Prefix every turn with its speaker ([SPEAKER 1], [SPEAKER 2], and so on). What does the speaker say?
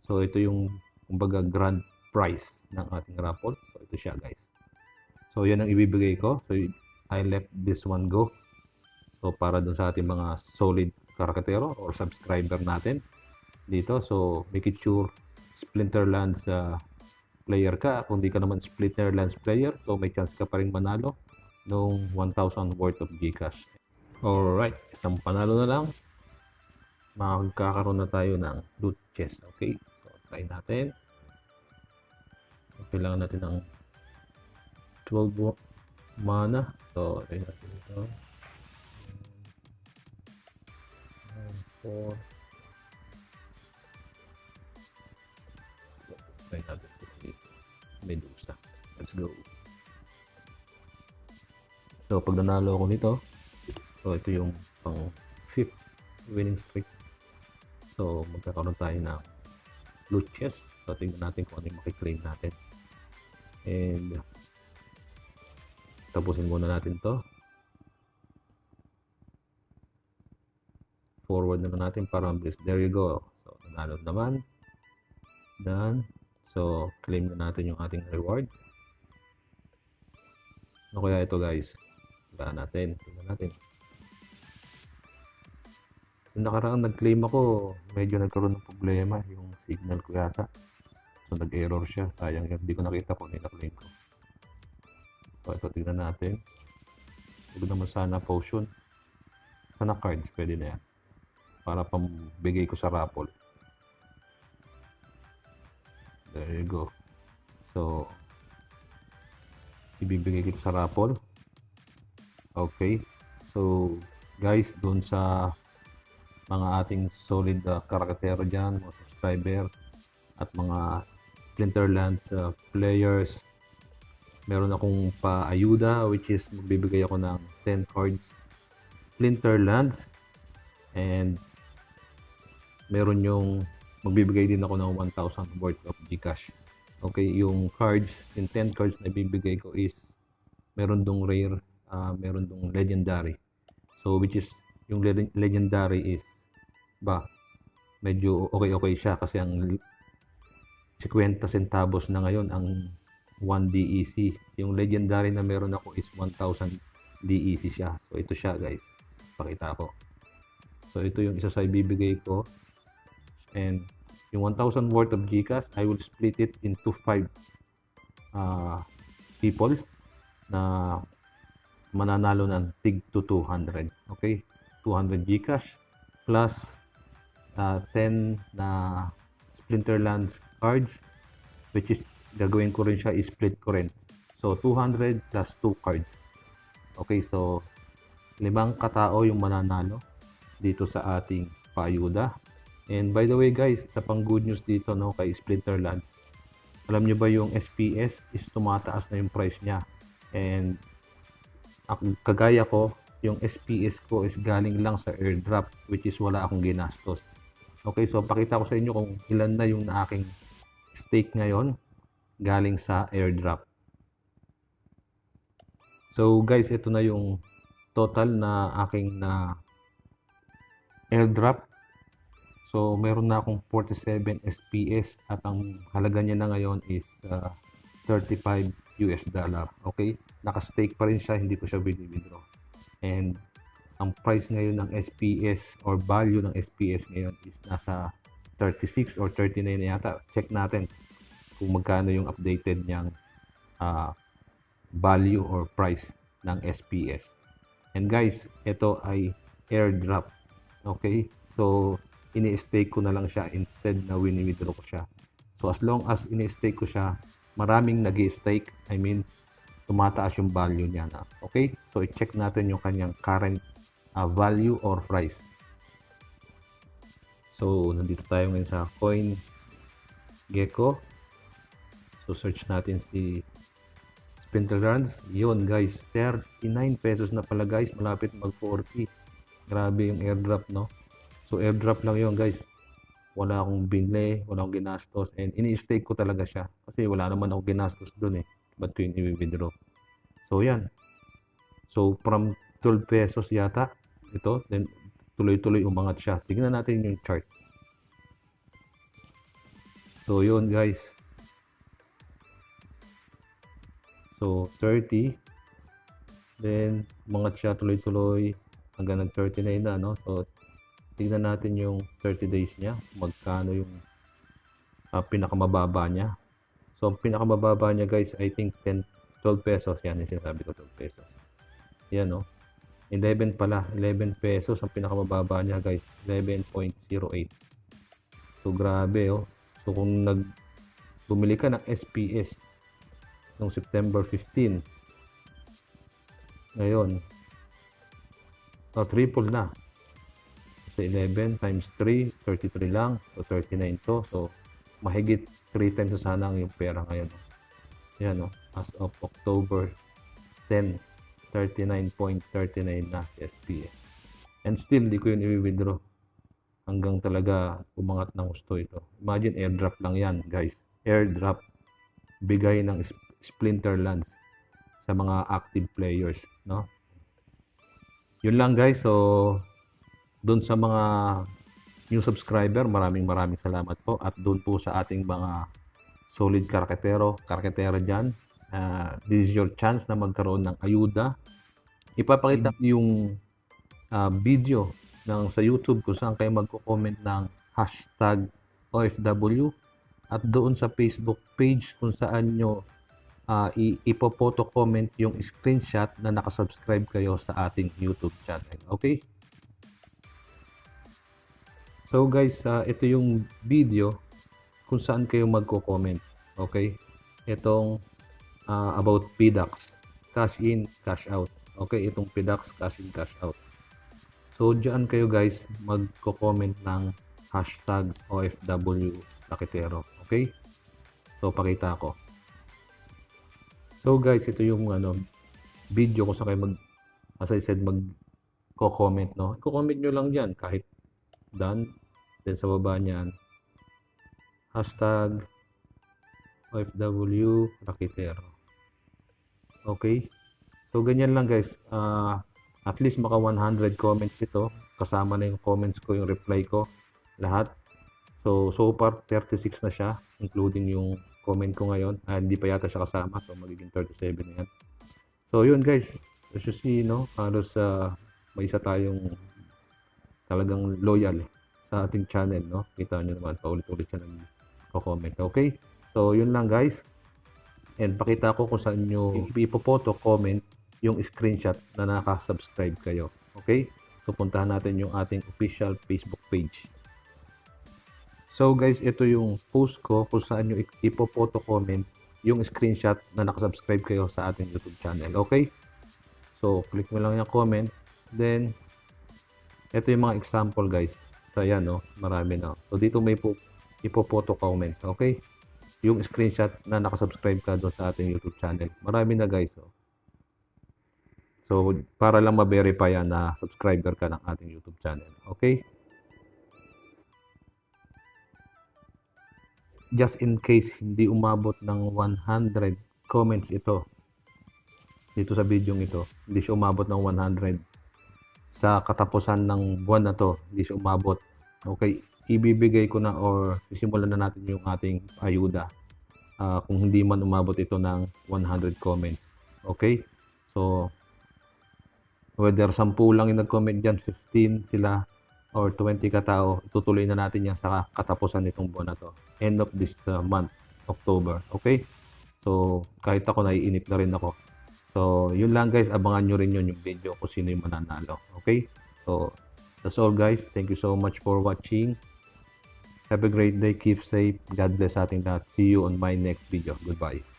[SPEAKER 1] So ito yung kumbaga grand prize ng ating raffle. So ito siya guys. So yan ang ibibigay ko. So I let this one go. So para dun sa ating mga solid karakatero or subscriber natin dito. So make it sure Splinterlands player ka. Kung di ka naman Splinterlands player, so may chance ka pa rin manalo nung 1,000 worth of Gcash. Alright, isang panalo na lang. Magkakaroon na tayo ng loot chest. Okay, so try natin. So, kailangan natin ng 12 mana. So try natin ito. 4. So try natin ito sa Medusa. Let's go. So pag nanalo ako nito, so ito yung pang 5th winning streak. So magkakaroon tayo ng loot chest. So tingnan natin kung ano yung makiklaim natin. And tapusin muna natin to. Forward naman natin para mabilis. There you go. So nanalo naman. Done. So claim na natin yung ating reward. Ano kaya ito guys? Wala natin. Tingnan natin. Yung nakaraan nag-claim ako, medyo nagkaroon ng problema yung signal ko yata. So nag-error siya. Sayang yun. Hindi ko nakita kung nila-claim ko. So ito tignan natin. Huwag naman sana potion. Sana cards. Pwede na yan. Para pambigay ko sa raffle. There you go. So ibibigay ko sa raffle. Okay. So guys, doon sa mga ating solid karakatero dyan, mga subscriber at mga Splinterlands players, meron akong paayuda which is magbibigay ako ng 10 cards Splinterlands, and meron yung magbibigay din ako ng 1,000 worth of Gcash. Okay, yung cards, yung 10 cards na ibibigay ko is meron dong rare, meron dong legendary. So which is yung legendary is medyo okay siya kasi ang 50 centavos na ngayon ang 1 DEC. Yung legendary na meron ako is 1,000 DEC siya. So ito siya guys, pakita ko. So ito yung isa sa ibibigay ko, and yung 1,000 worth of Gcash, I will split it into 5 people na mananalo ng tig to 200. Okay, 200 Gcash plus 10 na Splinterlands cards, which is gagawin ko rin siya, i-split ko rin. So 200 plus 2 cards. Okay, so 5 katao yung mananalo dito sa ating paayuda. And by the way guys, isa pang good news dito no kay Splinterlands. Alam nyo ba yung SPS is tumataas na yung price niya. And kagaya ko, yung SPS ko is galing lang sa airdrop, which is wala akong ginastos. Okay, so pakita ko sa inyo kung ilan na yung aking stake ngayon galing sa airdrop. So guys, ito na yung total na aking na airdrop. So meron na akong 47 SPS at ang halaga niya na ngayon is $35. Okay, naka-stake pa rin siya, hindi ko siya withdraw. And ang price ngayon ng SPS or value ng SPS ngayon is nasa 36 or 39 na yata. Check natin kung magkano yung updated niyang value or price ng SPS. And guys, ito ay airdrop. Okay, so ini-stake ko na lang siya instead na wini-withdraw ko siya. So as long as ini-stake ko siya, maraming nag-i-stake, I mean tumataas yung value niya na. Okay, so i-check natin yung kanyang current value or price. So nandito tayo ngayon sa coin gecko. So search natin si Splinterlands. Yun guys, 39 pesos na pala guys, malapit mag 40. Grabe yung airdrop no. So airdrop lang yun guys, wala akong binili, wala akong ginastos, and ini-stake ko talaga siya kasi wala naman ako ginastos dun eh. Ba't ko yung i-withdraw? So yan, so from 12 pesos yata ito, then tuloy-tuloy umangat siya. Tingnan natin yung chart. So yun guys. So 30. Then umangat siya tuloy-tuloy hanggang nag 39 na, no? So tingnan natin yung 30 days niya, magkano yung pinakamababa niya. So pinakamababa niya guys, I think 12 pesos. Yan yung sinasabi ko, 12 pesos. Yan, no? 11 pala, 11 pesos ang pinakamababa niya guys, 11.08. So grabe, oh. So kung bumili ka ng SPS noong September 15, ngayon triple na. Kasi 11 times 3, 33 lang. So 39 to. So mahigit 3 times na sana ang yung pera ngayon. Yan, no? As of October 10, 39.39 na SPS. And still, di ko yun i-withdraw hanggang talaga umangat ng gusto ito. Imagine, airdrop lang yan, guys. Airdrop. Bigay ng Splinterlands sa mga active players, no? Yun lang, guys. So, dun sa mga new subscriber, maraming salamat po. At dun po sa ating mga solid karaketero dyan, this is your chance na magkaroon ng ayuda. Ipapakita yung video sa YouTube kung saan kayo magko-comment ng hashtag OFW, at doon sa Facebook page kung saan nyo ipo-photo comment yung screenshot na nakasubscribe kayo sa ating YouTube channel. Okay? So guys, ito yung video kung saan kayo magko-comment. Okay? Itong about PDAX, cash in, cash out. Okay, itong PDAX, cash in, cash out. So diyan kayo guys magko-comment ng hashtag OFW Raketero. Okay? So pakita ko. So guys, ito yung video kung saan kayo as I said, magko-comment, no? Ko-comment nyo lang diyan kahit done. Then sa baba niyan, hashtag OFW Raketero. Okay? So ganyan lang guys. At least maka 100 comments ito. Kasama na yung comments ko, yung reply ko. Lahat. So far 36 na siya. Including yung comment ko ngayon. Hindi pa yata siya kasama. So magiging 37 na yan. So yun guys. As you see, no? Halos may isa tayong talagang loyal sa ating channel, no? Kita nyo naman, paulit-ulit siya nag-comment. Okay? So yun lang guys. And pakita ko kung saan nyo ipo-photo, comment yung screenshot na nakasubscribe kayo. Okay? So puntahan natin yung ating official Facebook page. So guys, ito yung post ko kung saan nyo ipo-photo, comment yung screenshot na nakasubscribe kayo sa ating YouTube channel. Okay? So click mo lang yung comment. Then ito yung mga example guys. So yan, no? Marami na. So dito may ipo-photo, comment. Okay? Yung screenshot na nakasubscribe ka doon sa ating YouTube channel. Marami na guys. Oh. So, para lang ma-verify yan na subscriber ka ng ating YouTube channel. Okay? Just in case hindi umabot ng 100 comments ito. Dito sa video ito. Hindi siya umabot ng 100. Sa katapusan ng buwan na to, hindi siya umabot. Okay? Ibibigay ko na or sisimulan na natin yung ating ayuda. Kung hindi man umabot ito ng 100 comments. Okay? So, whether 10 lang yung nag-comment dyan, 15 sila, or 20 katao, tutuloy na natin yan sa katapusan nitong buwan na to. End of this month, October. Okay? So, kahit ako, naiinip na rin ako. So, yun lang guys. Abangan nyo rin yun yung video kung sino yung mananalo. Okay? So, that's all guys. Thank you so much for watching. Have a great day. Keep safe. God bless ating lahat. See you on my next video. Goodbye.